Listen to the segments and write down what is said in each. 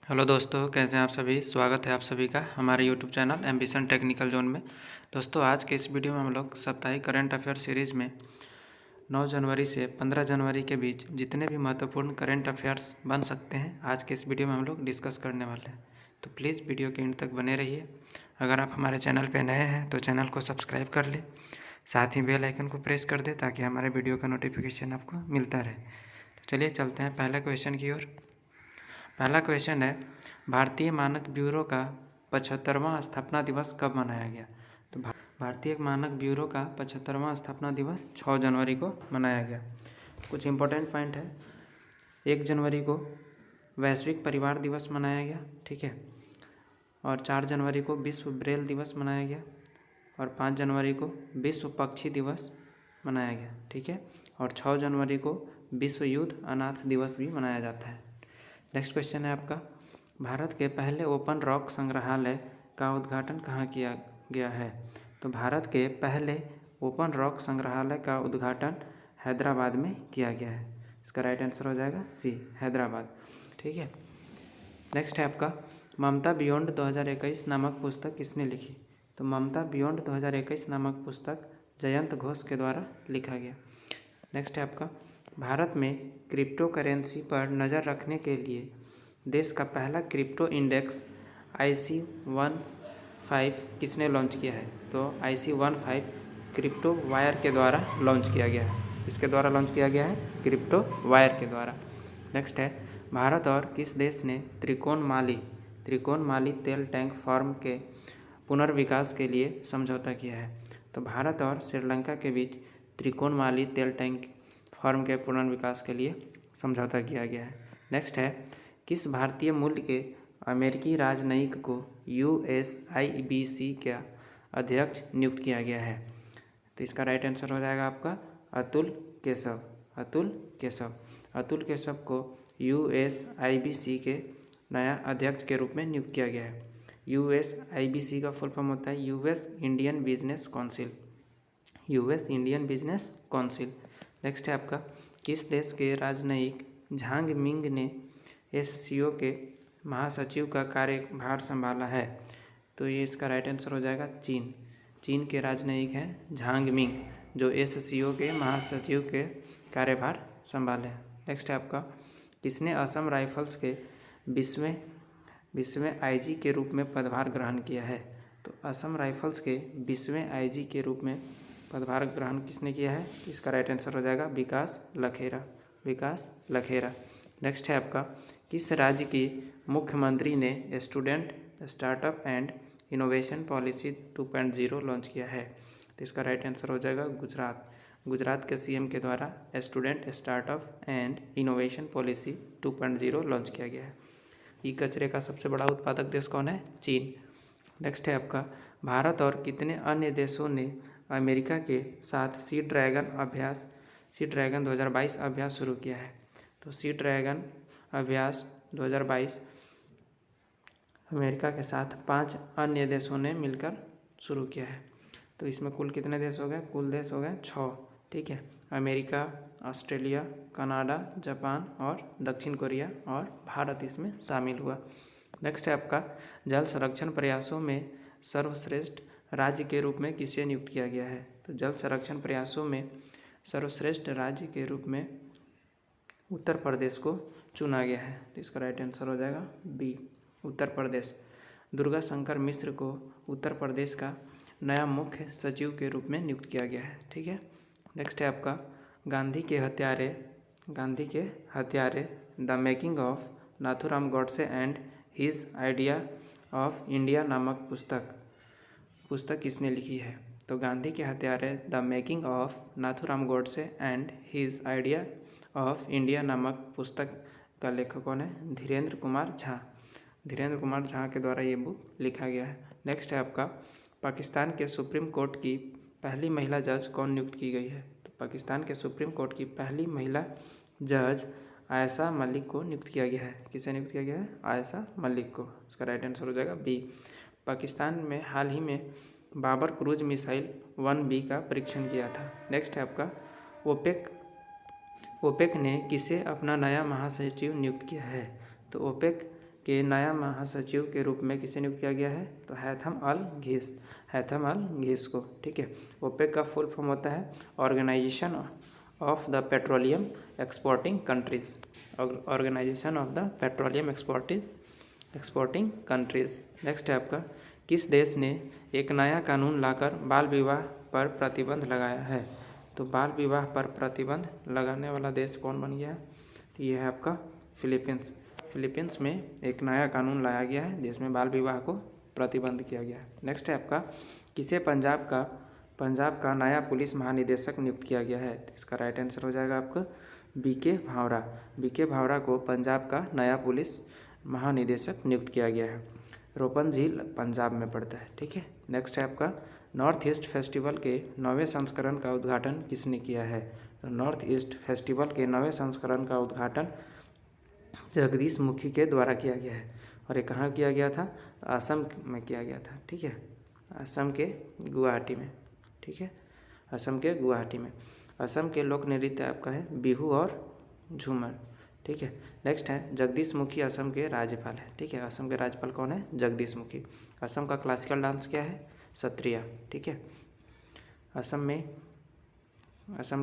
Hello दोस्तों, कैसे हैं आप सभी। स्वागत है आप सभी का हमारे YouTube channel ambition technical zone में। दोस्तों, आज के इस वीडियो में हम लोग साप्ताहिक करंट अफेयर सीरीज़ में 9 जनवरी से 15 जनवरी के बीच जितने भी महत्वपूर्ण करंट अफेयर्स बन सकते हैं, आज के इस वीडियो में हम लोग डिस्कस करने वाले हैं। तो प्लीज़ वीडियो के एंड तक बने रहिए। अगर आप हमारे चैनल पर नए हैं तो चैनल को सब्सक्राइब कर लें, साथ ही बेल आइकन को प्रेस कर दें ताकि हमारे वीडियो का नोटिफिकेशन आपको मिलता रहे। तो चलिए चलते हैं पहले क्वेश्चन की ओर। पहला क्वेश्चन है, भारतीय मानक ब्यूरो का 75वां स्थापना दिवस कब मनाया गया। तो भारतीय मानक ब्यूरो का 75वां स्थापना दिवस 6 जनवरी को मनाया गया। कुछ इंपॉर्टेंट पॉइंट है। 1 जनवरी को वैश्विक परिवार दिवस मनाया गया, ठीक है। और 4 जनवरी को विश्व ब्रेल दिवस मनाया गया। और 5 जनवरी को विश्व पक्षी दिवस मनाया गया, ठीक है। और 6 जनवरी को विश्व युद्ध अनाथ दिवस भी मनाया जाता है। नेक्स्ट क्वेश्चन है आपका, भारत के पहले ओपन रॉक संग्रहालय का उद्घाटन कहाँ किया गया है। तो भारत के पहले ओपन रॉक संग्रहालय का उद्घाटन हैदराबाद में किया गया है। इसका राइट आंसर हो जाएगा सी, हैदराबाद, ठीक है। नेक्स्ट है आपका, ममता बियॉन्ड 2021 नामक पुस्तक किसने लिखी। तो ममता बियॉन्ड 2021 नामक पुस्तक जयंत घोष के द्वारा लिखा गया। नेक्स्ट है आपका, भारत में क्रिप्टो करेंसी पर नज़र रखने के लिए देश का पहला क्रिप्टो इंडेक्स IC15 किसने लॉन्च किया है। तो IC15 क्रिप्टो वायर के द्वारा लॉन्च किया गया है। इसके द्वारा लॉन्च किया गया है, क्रिप्टो वायर के द्वारा। नेक्स्ट है, भारत और किस देश ने त्रिकोणमाली तेल टैंक फार्म के पुनर्विकास के लिए समझौता किया है। तो भारत और श्रीलंका के बीच त्रिकोणमाली तेल टैंक फार्म के पुनर्विकास के लिए समझौता किया गया है। नेक्स्ट है, किस भारतीय मूल के अमेरिकी राजनयिक को USIBC का अध्यक्ष नियुक्त किया गया है। तो इसका राइट आंसर हो जाएगा आपका अतुल केशव। अतुल केशव को USIBC के नया अध्यक्ष के रूप में नियुक्त किया गया है। USIBC का फुल फॉर्म होता है US Indian business council. Next है आपका, किस देश के राजनयिक झांग मिंग ने SCO के महासचिव का कार्यभार संभाला है। तो ये इसका राइट आंसर हो जाएगा चीन के राजनयिक हैं झांग मिंग, जो SCO के महासचिव के कार्यभार संभाले। नेक्स्ट है आपका, किसने असम राइफल्स के 20वें IG के रूप में पदभार ग्रहण किया है। तो असम राइफल्स के 20वें IG के रूप में पदभार ग्रहण किसने किया है। इसका राइट आंसर हो जाएगा विकास लखेरा। नेक्स्ट है आपका, किस राज्य की मुख्यमंत्री ने student startup and innovation policy 2.0 launch किया है। तो इसका राइट आंसर हो जाएगा गुजरात के CM के द्वारा student startup and innovation policy 2.0 launch किया गया है। ई कचरे का सबसे बड़ा उत्पादक देश कौन है, चीन। नेक्स्ट है आपका, भारत और कितने अन्य देशों ने अमेरिका के साथ सी ड्रैगन 2022 अभ्यास शुरू किया है। तो सी ड्रैगन अभ्यास 2022 अमेरिका के साथ 5 अन्य देशों ने मिलकर शुरू किया है। तो इसमें कुल कितने देश हो गए, कुल देश हो गए 6, ठीक है। अमेरिका, ऑस्ट्रेलिया, कनाडा, जापान और दक्षिण कोरिया, और भारत इसमें शामिल हुआ। नेक्स्ट है आपका, जल संरक्षण प्रयासों में सर्वश्रेष्ठ राज्य के रूप में किसे नियुक्त किया गया है। तो जल संरक्षण प्रयासों में सर्वश्रेष्ठ राज्य के रूप में उत्तर प्रदेश को चुना गया है। तो इसका राइट आंसर हो जाएगा बी, उत्तर प्रदेश। दुर्गा शंकर मिश्र को उत्तर प्रदेश का नया मुख्य सचिव के रूप में नियुक्त किया गया है, ठीक है। नेक्स्ट है आपका, गांधी के हत्यारे the making of Nathuram Godse and his idea of India नामक पुस्तक किसने लिखी है। तो गांधी के हत्यारे the making of Nathuram Godse and his idea of India नामक पुस्तक का लेखक कौन है, धीरेन्द्र कुमार झा के द्वारा ये बुक लिखा गया है। नेक्स्ट है आपका, पाकिस्तान के सुप्रीम कोर्ट की पहली महिला जज कौन नियुक्त की गई है। तो पाकिस्तान के सुप्रीम कोर्ट की पहली महिला जज आयशा मलिक को नियुक्त किया गया है। किसे नियुक्त किया गया है, आयशा मलिक को। इसका राइट आंसर हो जाएगा बी। पाकिस्तान में हाल ही में बाबर क्रूज मिसाइल 1B का परीक्षण किया था। नेक्स्ट है आपका, ओपेक ने किसे अपना नया महासचिव नियुक्त किया है। तो ओपेक के नया महासचिव के रूप में किसे नियुक्त किया गया है? तो हैथम अल घीस को। ठीक है। ओपेक का फुल फॉर्म होता है Organisation of the Petroleum Exporting Countries. Organisation of the Petroleum Exporting Countries. Next है आपका, किस देश ने एक नया कानून लाकर बाल विवाह पर प्रतिबंध लगाया है? तो बाल विवाह पर प्रतिबंध लगाने वाला देश कौन बन गया है? तो ये है आपका फिलीपींस। फिलीपींस में एक नया कानून लाया गया है जिसमें बाल विवाह को प्रतिबंध किया गया है। नेक्स्ट है आपका, किसे पंजाब का नया पुलिस महानिदेशक नियुक्त किया गया है? तो इसका राइट आंसर हो जाएगा आपका बीके भावरा। बीके भावरा को पंजाब का नया पुलिस महानिदेशक नियुक्त किया गया है। रोपन झील पंजाब में पड़ता है। ठीक है। नेक्स्ट है आपका, नॉर्थ ईस्ट फेस्टिवल के 9वें संस्करण का उद्घाटन किसने किया है? तो नॉर्थ ईस्ट फेस्टिवल के 9वें संस्करण का उद्घाटन जगदीश मुखी के द्वारा किया गया है। और ये कहाँ किया गया था? असम में किया गया था। ठीक है। असम के गुवाहाटी में। ठीक है। असम के गुवाहाटी में। असम के लोक नृत्य आपका है बिहू और झूमर। ठीक है। नेक्स्ट है, जगदीश मुखी असम के राज्यपाल है। ठीक है। असम के राज्यपाल कौन है? जगदीश मुखी। असम का क्लासिकल डांस क्या है? सत्रिया। ठीक है। असम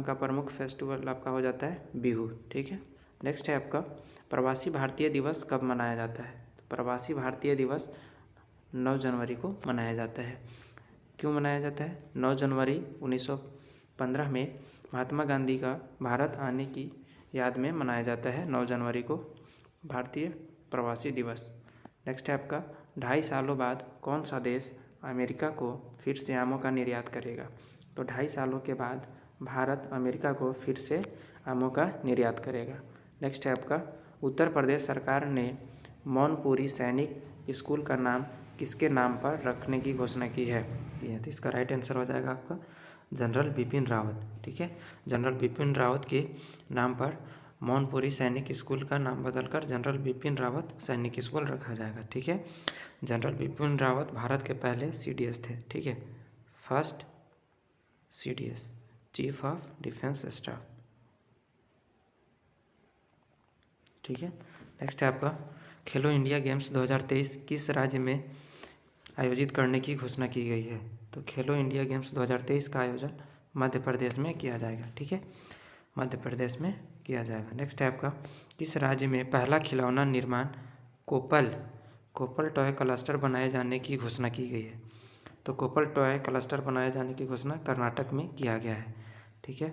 का प्रमुख फेस्टिवल आपका हो जाता है बिहू। ठीक है। नेक्स्ट है आपका, प्रवासी भारतीय दिवस कब मनाया जाता है? तो प्रवासी भारतीय दिवस 9 जनवरी को मनाया जाता है। क्यों मनाया जाता है? 9 जनवरी 1915 में महात्मा गांधी का भारत आने की याद में मनाया जाता है 9 जनवरी को भारतीय प्रवासी दिवस। नेक्स्ट है आपका, 2.5 सालों बाद कौन सा देश अमेरिका को फिर से आमों का निर्यात करेगा? तो 2.5 सालों के बाद भारत अमेरिका को फिर से आमों का निर्यात करेगा। नेक्स्ट है आपका, उत्तर प्रदेश सरकार ने मौनपुरी सैनिक स्कूल का नाम किसके नाम पर रखने की घोषणा की है? तो इसका राइट आंसर हो जाएगा आपका जनरल बिपिन रावत। ठीक है। जनरल बिपिन रावत के नाम पर मौनपुरी सैनिक स्कूल का नाम बदलकर जनरल बिपिन रावत सैनिक स्कूल रखा जाएगा। ठीक है। जनरल बिपिन रावत भारत के पहले CDS थे। ठीक है। First CDS, chief of defence staff. ठीक है। नेक्स्ट है आपका, खेलो इंडिया गेम्स 2023 किस राज्य में आयोजित करने की घोषणा की गई है? तो खेलो इंडिया गेम्स 2023 का आयोजन मध्य प्रदेश में किया जाएगा। ठीक है। मध्य प्रदेश में किया जाएगा। नेक्स्ट है आपका, किस राज्य में पहला खिलौना निर्माण कोपल टॉय क्लस्टर बनाए जाने की घोषणा की गई है? तो कोपल टॉय क्लस्टर बनाए जाने की घोषणा कर्नाटक में किया गया है। ठीक है।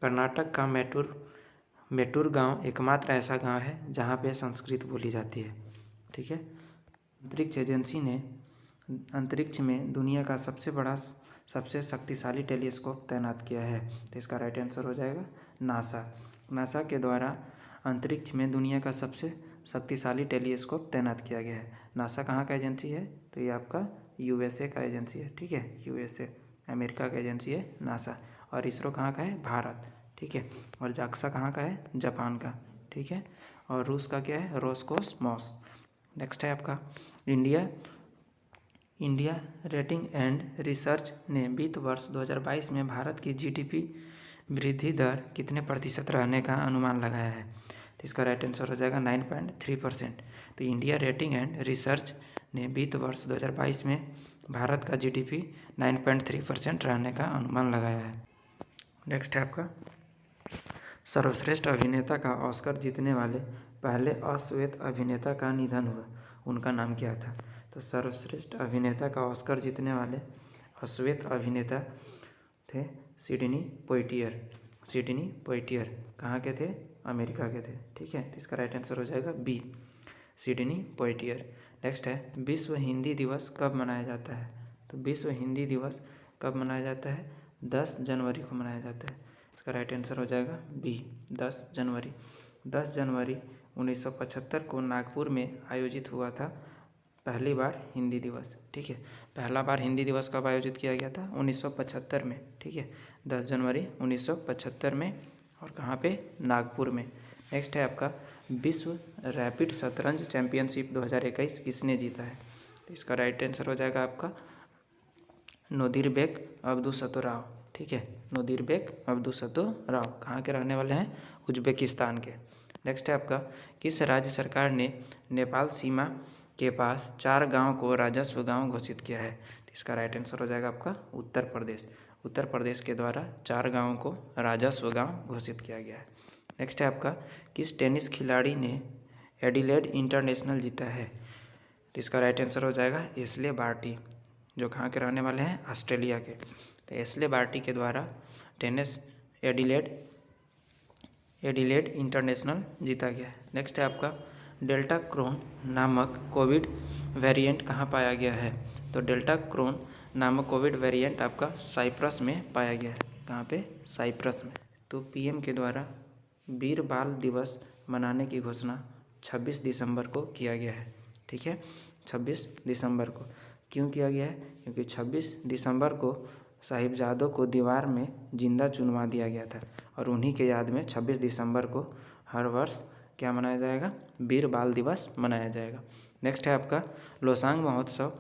कर्नाटक का मेटूर गांव एकमात्र ऐसा गांव है जहां पे संस्कृत बोली जाती है। ठीक है। अंतरिक्ष एजेंसी ने अंतरिक्ष में दुनिया का सबसे शक्तिशाली टेलीस्कोप तैनात किया है। तो इसका राइट आंसर हो जाएगा नासा के द्वारा अंतरिक्ष में दुनिया का सबसे शक्तिशाली टेलीस्कोप तैनात किया गया है। नासा कहाँ का एजेंसी है? तो ये आपका USA का एजेंसी है। ठीक है। USA अमेरिका का एजेंसी है नासा। और इसरो कहाँ का है? भारत। ठीक है। और जाक्सा कहाँ का है? जापान का। ठीक है। और रूस का क्या है? रोस्कोसमॉस। नेक्स्ट है आपका, इंडिया रेटिंग एंड रिसर्च ने वित्त वर्ष 2022 में भारत की GDP वृद्धि दर कितने प्रतिशत रहने का अनुमान लगाया है? तो इसका राइट आंसर हो जाएगा 9.3%। तो इंडिया रेटिंग एंड रिसर्च ने वित्त वर्ष 2022 में भारत का GDP 9.3% रहने का अनुमान लगाया है। नेक्स्ट है आपका, सर्वश्रेष्ठ अभिनेता का ऑस्कर जीतने वाले पहले अश्वेत अभिनेता का निधन हुआ, उनका नाम क्या था? तो सर्वश्रेष्ठ अभिनेता का ऑस्कर जीतने वाले अश्वेत अभिनेता थे सिडनी पोइटियर। कहाँ के थे? अमेरिका के थे। ठीक है। तो इसका राइट आंसर हो जाएगा B, सिडनी पोइटियर। नेक्स्ट है, विश्व हिंदी दिवस कब मनाया जाता है? तो विश्व हिंदी दिवस कब मनाया जाता है? 10 जनवरी को मनाया जाता है। इसका राइट आंसर हो जाएगा B, 10 जनवरी। 10 जनवरी 1975 को नागपुर में आयोजित हुआ था पहली बार हिंदी दिवस। ठीक है। पहला बार हिंदी दिवस कब आयोजित किया गया था? 1975 में। ठीक है। 10 जनवरी 1975 में। और कहाँ पे? नागपुर में। नेक्स्ट है आपका, विश्व रैपिड शतरंज चैंपियनशिप 2021 किसने जीता है? तो इसका राइट आंसर हो जाएगा आपका नोदिरबेक अब्दुसतोराव। ठीक है। नोदिरबेक अब्दुसतोराव कहाँ के रहने वाले हैं? उज्बेकिस्तान के। नेक्स्ट है आपका, किस राज्य सरकार ने नेपाल सीमा के पास 4 गांव को राजस्व गांव घोषित किया है? तो इसका राइट आंसर हो जाएगा आपका उत्तर प्रदेश। उत्तर प्रदेश के द्वारा 4 गांवों को राजस्व गांव घोषित किया गया है। नेक्स्ट है आपका, किस टेनिस खिलाड़ी ने एडिलेड इंटरनेशनल जीता है? तो इसका राइट आंसर हो जाएगा एशले बार्टी, जो कहाँ के रहने वाले हैं? ऑस्ट्रेलिया के। तो एशले बार्टी के द्वारा टेनिस एडिलेड इंटरनेशनल जीता गया है। नेक्स्ट है आपका, डेल्टा क्रोन नामक कोविड वेरिएंट कहाँ पाया गया है? तो डेल्टा क्रोन नामक कोविड वेरिएंट आपका साइप्रस में पाया गया है। कहाँ पे? साइप्रस में। तो पीएम के द्वारा वीर बाल दिवस मनाने की घोषणा 26 दिसंबर को किया गया है। ठीक है, 26 दिसंबर को क्यों किया गया है? क्योंकि 26 दिसंबर को साहिबजादों को दीवार में जिंदा चुनवा दिया गया था और उन्हीं के याद में 26 दिसंबर को हर वर्ष क्या मनाया जाएगा? वीर बाल दिवस मनाया जाएगा। नेक्स्ट है आपका, लोसांग महोत्सव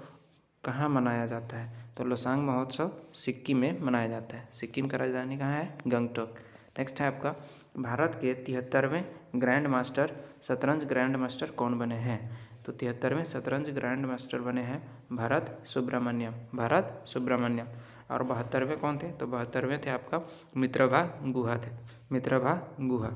कहाँ मनाया जाता है? तो लोसांग महोत्सव सिक्किम में मनाया जाता है। सिक्किम का राजधानी कहाँ है? गंगटोक। नेक्स्ट है आपका, भारत के 73वें ग्रैंड मास्टर शतरंज ग्रैंड मास्टर कौन बने हैं? तो 73वें शतरंज ग्रैंड मास्टर बने हैं भरत सुब्रमण्यम। और 72वें कौन थे? तो 72वें थे आपका मित्रभा गुहा।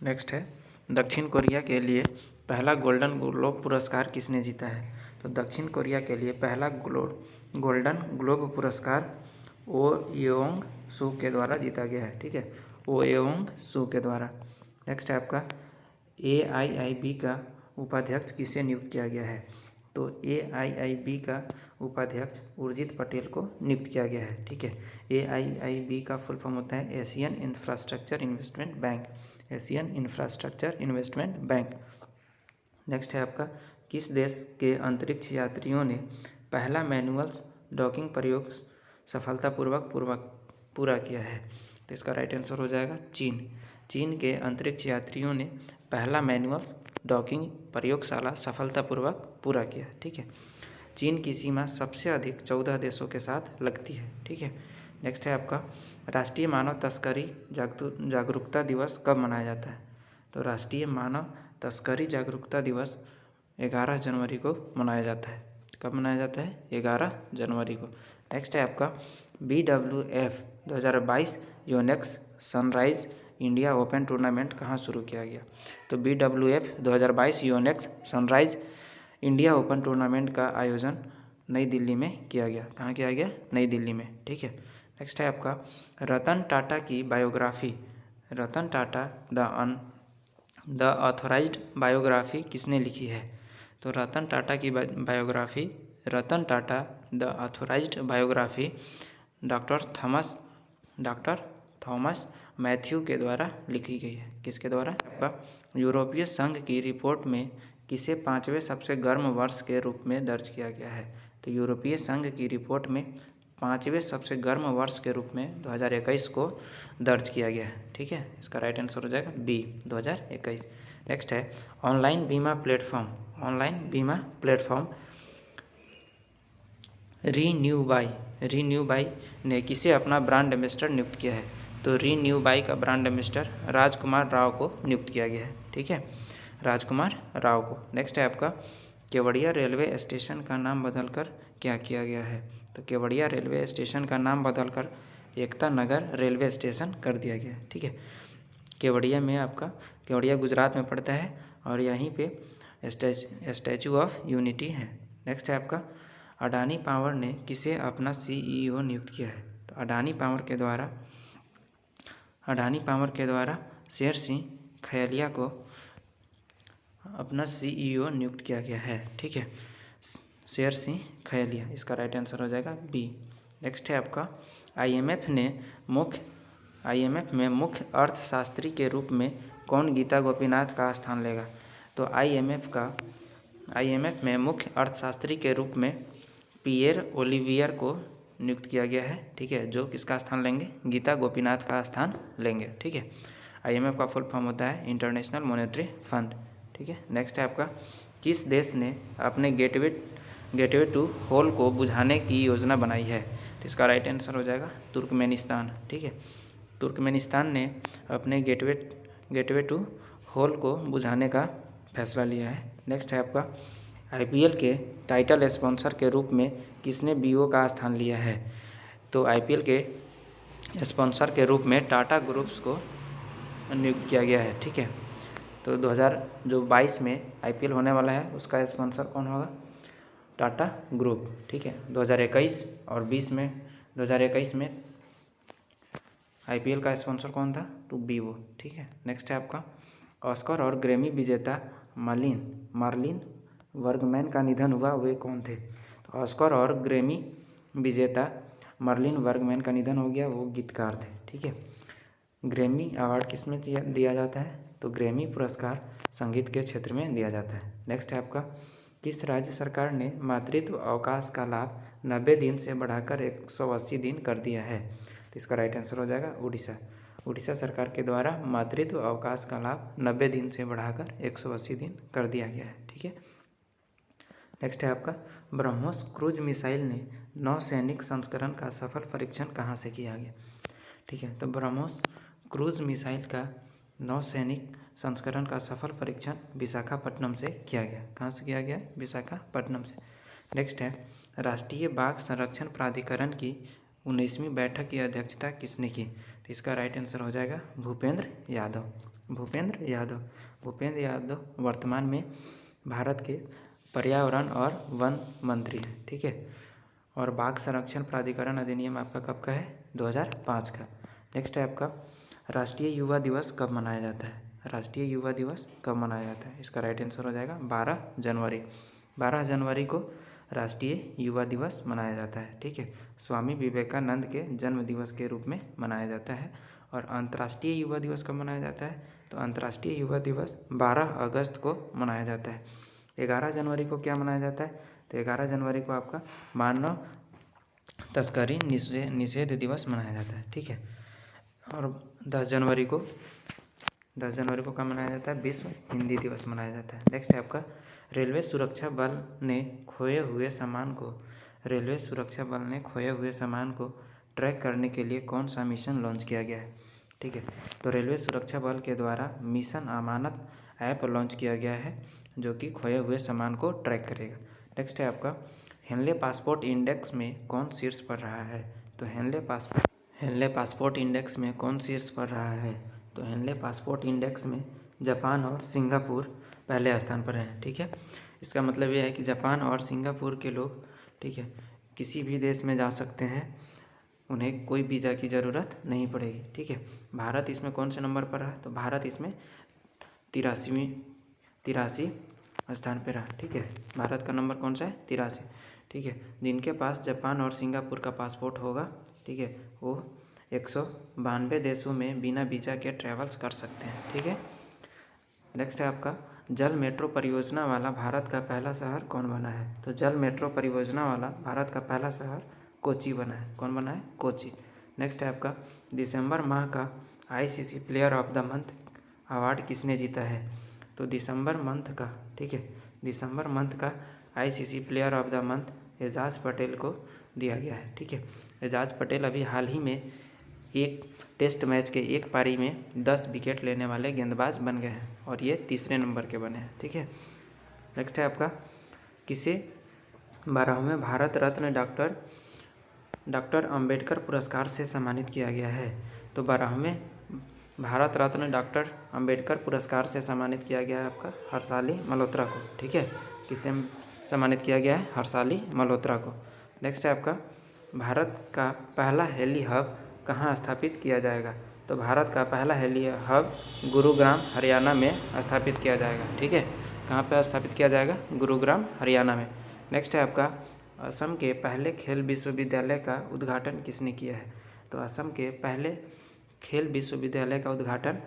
नेक्स्ट है, दक्षिण कोरिया के लिए पहला गोल्डन ग्लोब पुरस्कार किसने जीता है? तो दक्षिण कोरिया के लिए पहला गोल्डन ग्लोब पुरस्कार ओ योंग सू के द्वारा जीता गया है। ठीक है, ओ योंग सू के द्वारा। नेक्स्ट है आपका, AIIB का उपाध्यक्ष किसे नियुक्त किया गया है? तो AIIB का उपाध्यक्ष उर्जित पटेल को नियुक्त किया गया है। ठीक है, AIIB का फुल फॉर्म होता है Asian infrastructure investment bank. Next है आपका, किस देश के अंतरिक्ष यात्रियों ने पहला मैनुअल डॉकिंग प्रयोग सफलतापूर्वक पूरा किया है? तो इसका राइट आंसर हो जाएगा चीन के अंतरिक्ष यात्रियों ने पहला मैनुअल डॉकिंग प्रयोगशाला सफलतापूर्वक पूरा किया। ठीक है, चीन की सीमा सबसे अधिक 14 देशों के साथ लगती है। ठीक है, नेक्स्ट है आपका, राष्ट्रीय मानव तस्करी जागरूकता दिवस कब मनाया जाता है? तो राष्ट्रीय मानव तस्करी जागरूकता दिवस 11 जनवरी को मनाया जाता है। कब मनाया जाता है? 11 जनवरी को। नेक्स्ट है आपका, BWF 2022 Yonex sunrise India open tournament कहाँ शुरू किया गया? तो BWF 2022 Yonex sunrise India open tournament का आयोजन नई दिल्ली में किया गया। कहाँ किया गया? नई दिल्ली में। ठीक है, नेक्स्ट है आपका, रतन टाटा की biography, Ratan Tata the authorised biography किसने लिखी है? तो रतन टाटा की biography, Ratan Tata the authorised biography doctor Thomas Matthew के द्वारा लिखी गई है। किसके द्वारा? आपका यूरोपीय संघ की रिपोर्ट में किसे 5वें सबसे गर्म वर्ष के रूप में दर्ज किया गया है? तो यूरोपीय संघ की रिपोर्ट में 5वें सबसे गर्म वर्ष के रूप में 2021 को दर्ज किया गया है। ठीक है, इसका राइट आंसर हो जाएगा B 2021। नेक्स्ट है, ऑनलाइन बीमा प्लेटफॉर्म रीन्यू बाई ने किसे अपना ब्रांड एम्बेसडर नियुक्त किया है? तो रीन्यू बाई का ब्रांड एम्बेसडर राजकुमार राव को नियुक्त किया गया है। ठीक है, राजकुमार राव को। नेक्स्ट है आपका, केवड़िया रेलवे स्टेशन का नाम बदलकर क्या किया गया है? तो केवड़िया रेलवे स्टेशन का नाम बदलकर एकता नगर रेलवे स्टेशन कर दिया गया है। ठीक है, केवड़िया गुजरात में पड़ता है और यहीं पे स्टैचू ऑफ यूनिटी है। नेक्स्ट है आपका, अडानी पावर ने किसे अपना CEO नियुक्त किया है? तो अडानी पावर के द्वारा शेर सिंह खैलिया को अपना CEO नियुक्त किया गया है। ठीक है, शेर सिंह खैलिया, इसका राइट आंसर हो जाएगा B। नेक्स्ट है आपका, IMF में मुख्य अर्थशास्त्री के रूप में कौन गीता गोपीनाथ का स्थान लेगा? तो IMF में मुख्य अर्थशास्त्री के रूप में पियर ओलिवियर को नियुक्त किया गया है। ठीक है, जो किसका स्थान लेंगे? गीता गोपीनाथ का स्थान लेंगे। ठीक है, IMF का फुल फॉर्म होता है इंटरनेशनल मॉनेटरी फंड। ठीक है, नेक्स्ट है आपका, किस देश ने अपने गेटवे टू होल को बुझाने की योजना बनाई है? तो इसका राइट आंसर हो जाएगा तुर्कमेनिस्तान। ठीक है, तुर्कमेनिस्तान ने अपने गेटवे गेटवे टू होल को बुझाने का फैसला लिया है। नेक्स्ट है आपका आईपीएल के टाइटल स्पॉन्सर के रूप में किसने बीओ का स्थान लिया है? तो आईपीएल के स्पॉन्सर के रूप में टाटा ग्रुप्स को नियुक्त किया गया है। ठीक है, तो 2022 में आईपीएल होने वाला है, उसका स्पॉन्सर कौन होगा? टाटा ग्रुप। ठीक है, 2021 और 2021 में आईपीएल का स्पॉन्सर कौन था? तो बीओ। ठीक है, नेक्स्ट है आपका ऑस्कर और ग्रैमी विजेता मार्लिन वर्गमैन का निधन हुआ, वे कौन थे? तो ऑस्कर और ग्रैमी विजेता मार्लिन वर्गमैन का निधन हो गया, वो गीतकार थे। ठीक है, ग्रैमी अवार्ड किस में दिया जाता है? तो ग्रैमी पुरस्कार संगीत के क्षेत्र में दिया जाता है। नेक्स्ट है आपका किस राज्य सरकार ने मातृत्व अवकाश का लाभ 90 दिन से बढ़ाकर 180 दिन कर दिया है? तो इसका राइट आंसर हो जाएगा उड़ीसा सरकार के द्वारा मातृत्व अवकाश का लाभ 90 दिन से बढ़ाकर 180 दिन कर दिया गया है। ठीक है, नेक्स्ट है आपका ब्रह्मोस क्रूज मिसाइल ने नौसैनिक संस्करण का सफल परीक्षण कहाँ से किया गया? ठीक है, तो ब्रह्मोस क्रूज मिसाइल का नौसैनिक संस्करण का सफल परीक्षण विशाखापट्टनम से किया गया। कहाँ से किया गया? विशाखापट्टनम से। नेक्स्ट है राष्ट्रीय बाघ संरक्षण प्राधिकरण की 19वीं बैठक की अध्यक्षता किसने की? तो इसका राइट आंसर हो जाएगा भूपेंद्र यादव वर्तमान में भारत के पर्यावरण और वन मंत्री हैं। ठीक है, और बाघ संरक्षण प्राधिकरण अधिनियम आपका कब का है? 2005 का। नेक्स्ट है आपका राष्ट्रीय युवा दिवस कब मनाया जाता है? राष्ट्रीय युवा दिवस कब मनाया जाता है? इसका राइट आंसर हो जाएगा 12 जनवरी। 12 जनवरी को राष्ट्रीय युवा दिवस मनाया जाता है। ठीक है, स्वामी विवेकानंद के जन्म दिवस के रूप में मनाया जाता है। और अंतर्राष्ट्रीय युवा दिवस कब मनाया जाता है? तो अंतर्राष्ट्रीय युवा दिवस 12 अगस्त को मनाया जाता है। 11 जनवरी को क्या मनाया जाता है? तो 11 जनवरी को आपका मानव तस्करी निषेध दिवस मनाया जाता है। ठीक है, और 10 जनवरी को क्या मनाया जाता है? विश्व हिंदी दिवस मनाया जाता है। नेक्स्ट है आपका रेलवे सुरक्षा बल ने खोए हुए सामान को ट्रैक करने के लिए कौन सा मिशन लॉन्च किया गया है? ठीक है, तो रेलवे सुरक्षा बल के द्वारा मिशन अमानत ऐप लॉन्च किया गया है, जो कि खोए हुए सामान को ट्रैक करेगा। नेक्स्ट है आपका हेनले पासपोर्ट इंडेक्स में कौन शीर्ष पर रहा है? तो हेनले पासपोर्ट इंडेक्स में कौन शीर्ष पर रहा है? तो हेनले पासपोर्ट इंडेक्स में जापान और सिंगापुर पहले स्थान पर हैं। ठीक है, इसका मतलब यह है कि जापान और सिंगापुर के लोग, ठीक है, किसी भी देश में जा सकते हैं, उन्हें कोई वीज़ा की ज़रूरत नहीं पड़ेगी। ठीक है, भारत इसमें कौन से नंबर पर रहा? तो भारत इसमें 83 स्थान पर रहा। ठीक है, भारत का नंबर कौन सा है? 83। ठीक है, जिनके पास जापान और सिंगापुर का पासपोर्ट होगा, ठीक है, वो 192 देशों में बिना वीज़ा के ट्रैवल्स कर सकते हैं। ठीक है, नेक्स्ट है आपका जल मेट्रो परियोजना वाला भारत का पहला शहर कौन बना है? तो जल मेट्रो परियोजना वाला भारत का पहला शहर कोची बना है। कौन बना है? कोची। नेक्स्ट है आपका दिसंबर माह का ICC player of the month award किसने जीता है? तो दिसंबर मंथ का ICC player of the month Ajaz Patel को दिया गया है। ठीक है, एजाज पटेल अभी हाल ही में एक टेस्ट मैच के एक पारी में 10 विकेट लेने वाले गेंदबाज बन गए हैं, और ये तीसरे नंबर के बने हैं। ठीक है, नेक्स्ट है आपका किसे 12वें भारत रत्न डॉक्टर अंबेडकर पुरस्कार से सम्मानित किया गया है? तो 12वें भारत रत्न डॉक्टर अंबेडकर पुरस्कार से सम्मानित किया गया है आपका हर्षाली मल्होत्रा को। ठीक है, किसे सम्मानित किया गया है? हर्षाली मल्होत्रा को। नेक्स्ट है आपका भारत का पहला हेली हब कहाँ स्थापित किया जाएगा? तो भारत का पहला हेली हब गुरुग्राम हरियाणा में स्थापित किया जाएगा। ठीक है, कहाँ पे स्थापित किया जाएगा? गुरुग्राम हरियाणा में। नेक्स्ट है आपका असम के पहले खेल विश्वविद्यालय का उद्घाटन किसने किया है? तो असम के पहले खेल विश्वविद्यालय का उद्घाटन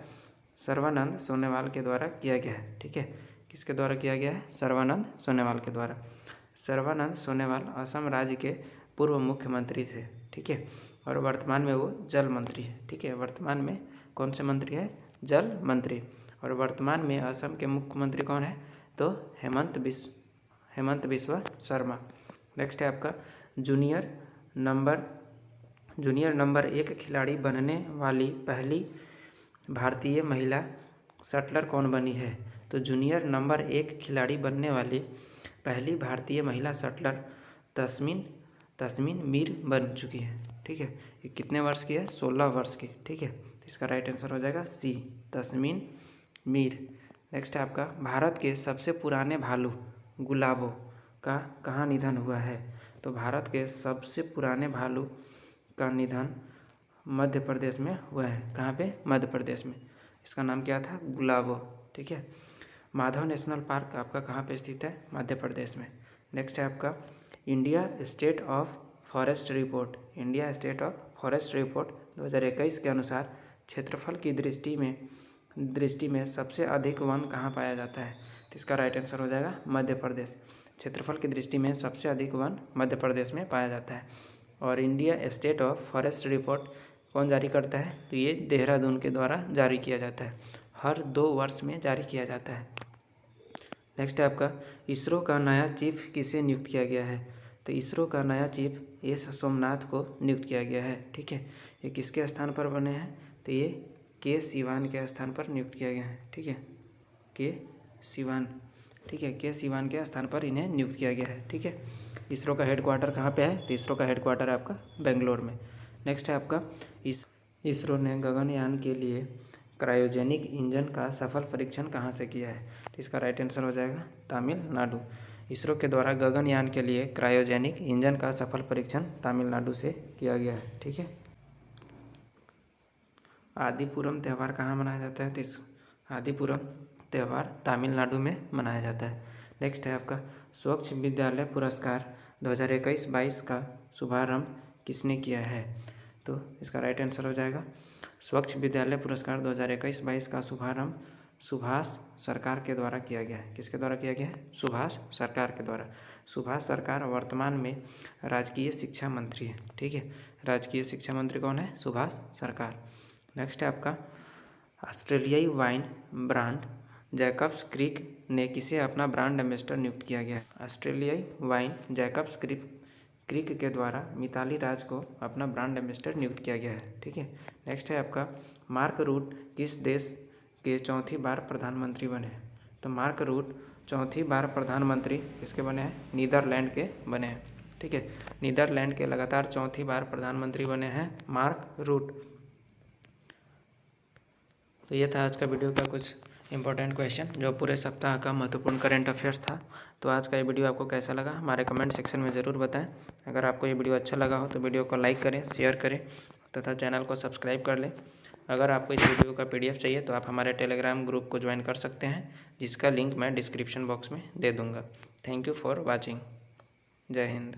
सर्बानंद सोनोवाल के द्वारा किया गया है। ठीक है, किसके द्वारा किया गया है? सर्बानंद सोनोवाल के द्वारा। सर्बानंद सोनोवाल असम राज्य के पूर्व मुख्यमंत्री थे। ठीक है, और वर्तमान में वो जल मंत्री है। ठीक है, वर्तमान में कौन से मंत्री है? जल मंत्री। और वर्तमान में असम के मुख्यमंत्री कौन है? तो हेमंत बिस्वा शर्मा। नेक्स्ट है आपका जूनियर नंबर 1 खिलाड़ी बनने वाली पहली भारतीय महिला शटलर कौन बनी है? तो जूनियर नंबर 1 खिलाड़ी बनने वाली पहली भारतीय महिला शटलर तस्मीन मीर बन चुकी है। ठीक है, ये कितने वर्ष की है? 16 वर्ष की। ठीक है, तो इसका राइट आंसर हो जाएगा सी, तस्मीन मीर। नेक्स्ट है आपका, भारत के सबसे पुराने भालू गुलाबो का कहाँ निधन हुआ है? तो भारत के सबसे पुराने भालू का निधन मध्य प्रदेश में हुआ है। कहाँ पे? मध्य प्रदेश में। इसका नाम क्या था? गुलाबो। ठीक है, माधव नेशनल पार्क आपका कहाँ पे स्थित है? मध्य प्रदेश में। नेक्स्ट है आपका, India state of forest report 2021 के अनुसार क्षेत्रफल की दृष्टि में सबसे अधिक वन कहाँ पाया जाता है? तो इसका राइट आंसर हो जाएगा मध्य प्रदेश। क्षेत्रफल की दृष्टि में सबसे अधिक वन मध्य प्रदेश में पाया जाता है। और India state of forest report कौन जारी करता है? तो ये देहरादून के द्वारा जारी किया जाता है, हर 2 वर्ष में जारी किया जाता है। नेक्स्ट है आपका, इसरो का नया चीफ किसे नियुक्त किया गया है? तो इसरो का नया चीफ एस सोमनाथ को नियुक्त किया गया है। ठीक है, ये किसके स्थान पर बने हैं? तो ये के सिवान के स्थान पर नियुक्त किया गया है। ठीक है, के सिवान। ठीक है, के सिवान के स्थान पर इन्हें नियुक्त किया गया है। ठीक है, इसरो का हेडक्वार्टर कहाँ पे है? तो इसरो का हेडक्वार्टर है आपका बेंगलोर में। नेक्स्ट है आपका, इसरो ने गगनयान के लिए क्रायोजेनिक इंजन का सफल परीक्षण कहाँ से किया है? तो इसका राइट आंसर हो जाएगा तमिलनाडु। इसरो के द्वारा गगनयान के लिए क्रायोजेनिक इंजन का सफल परीक्षण तमिलनाडु से किया गया है। ठीक है, आदिपुरम त्यौहार कहाँ मनाया जाता है? तो आदिपुरम त्यौहार तमिलनाडु में मनाया जाता है। नेक्स्ट है आपका, स्वच्छ विद्यालय पुरस्कार 2021-22 का शुभारंभ किसने किया है? तो इसका राइट आंसर हो जाएगा, स्वच्छ विद्यालय पुरस्कार 2021-22 का शुभारंभ सुभाष सरकार के द्वारा किया गया है। किसके द्वारा किया गया है? सुभाष सरकार के द्वारा। सुभाष सरकार वर्तमान में राजकीय शिक्षा मंत्री है। ठीक है, राजकीय शिक्षा मंत्री कौन है? सुभाष सरकार। नेक्स्ट है आपका, ऑस्ट्रेलियाई वाइन ब्रांड जैकब्स क्रीक ने किसे अपना ब्रांड एम्बेसडर नियुक्त किया गया है? ऑस्ट्रेलियाई वाइन जैकब्स क्रीक के द्वारा मिताली राज को अपना ब्रांड एम्बेसडर नियुक्त किया गया है। ठीक है, नेक्स्ट है आपका, मार्क रूट किस देश के चौथी बार प्रधानमंत्री बने? तो मार्क रूट चौथी बार प्रधानमंत्री किसके बने हैं? नीदरलैंड के बने हैं। ठीक है, नीदरलैंड के लगातार चौथी बार प्रधानमंत्री बने हैं मार्क रूट। तो ये था आज का वीडियो का कुछ इंपॉर्टेंट क्वेश्चन जो पूरे सप्ताह का महत्वपूर्ण करंट अफेयर्स था। तो आज का ये वीडियो आपको कैसा लगा हमारे कमेंट सेक्शन में ज़रूर बताएं। अगर आपको ये वीडियो अच्छा लगा हो तो वीडियो को लाइक करें, शेयर करें तथा चैनल को सब्सक्राइब कर लें। अगर आपको इस वीडियो का PDF चाहिए तो आप हमारे टेलीग्राम ग्रुप को ज्वाइन कर सकते हैं, जिसका लिंक मैं डिस्क्रिप्शन बॉक्स में दे दूँगा। Thank you for watching. जय हिंद।